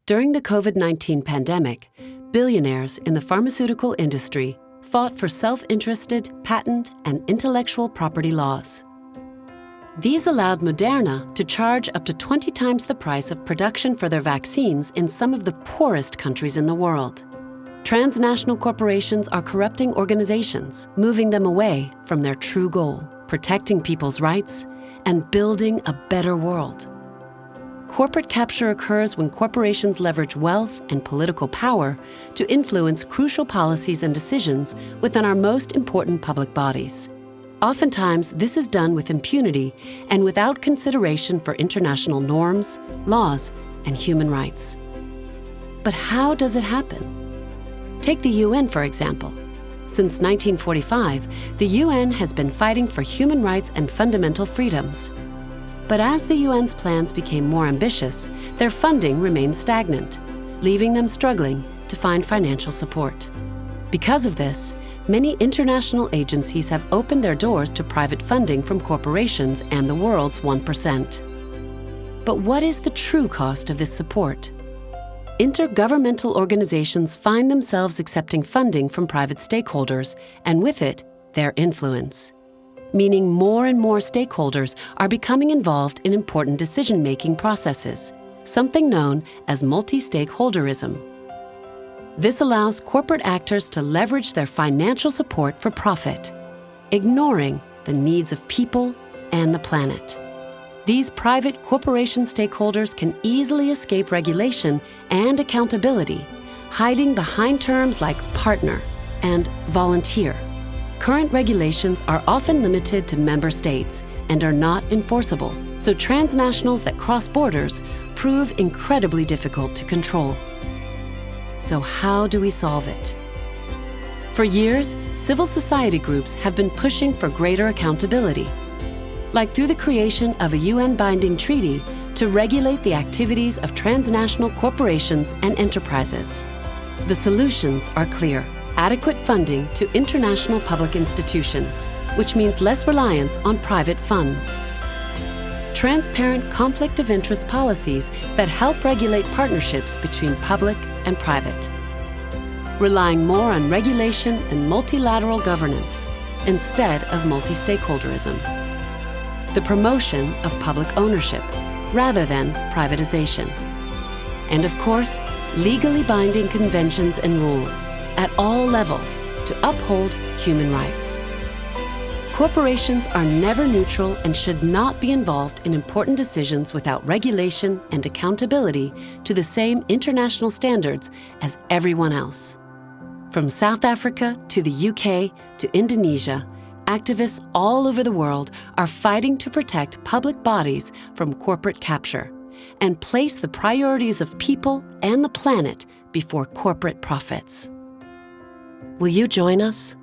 During the COVID-19 pandemic, billionaires in the pharmaceutical industry fought for self-interested patent and intellectual property laws. These allowed Moderna to charge up to 20 times the price of production for their vaccines in some of the poorest countries in the world. Transnational corporations are corrupting organizations, moving them away from their true goal, protecting people's rights and building a better world. Corporate capture occurs when corporations leverage wealth and political power to influence crucial policies and decisions within our most important public bodies. Oftentimes, this is done with impunity and without consideration for international norms, laws, and human rights. But how does it happen? Take the UN, for example. Since 1945, the UN has been fighting for human rights and fundamental freedoms. But as the UN's plans became more ambitious, their funding remained stagnant, leaving them struggling to find financial support. Because of this, many international agencies have opened their doors to private funding from corporations and the world's 1%. But what is the true cost of this support? Intergovernmental organizations find themselves accepting funding from private stakeholders, and with it, their influence. Meaning more and more stakeholders are becoming involved in important decision-making processes, something known as multi-stakeholderism. This allows corporate actors to leverage their financial support for profit, ignoring the needs of people and the planet. These private corporation stakeholders can easily escape regulation and accountability, hiding behind terms like partner and volunteer. Current regulations are often limited to member states and are not enforceable, so transnationals that cross borders prove incredibly difficult to control. So how do we solve it? For years, civil society groups have been pushing for greater accountability, like through the creation of a UN-binding treaty to regulate the activities of transnational corporations and enterprises. The solutions are clear. Adequate funding to international public institutions, which means less reliance on private funds. Transparent conflict of interest policies that help regulate partnerships between public and private. Relying more on regulation and multilateral governance instead of multi-stakeholderism. The promotion of public ownership rather than privatization. And of course, legally binding conventions and rules at all levels to uphold human rights. Corporations are never neutral and should not be involved in important decisions without regulation and accountability to the same international standards as everyone else. From South Africa to the UK to Indonesia, activists all over the world are fighting to protect public bodies from corporate capture and place the priorities of people and the planet before corporate profits. Will you join us?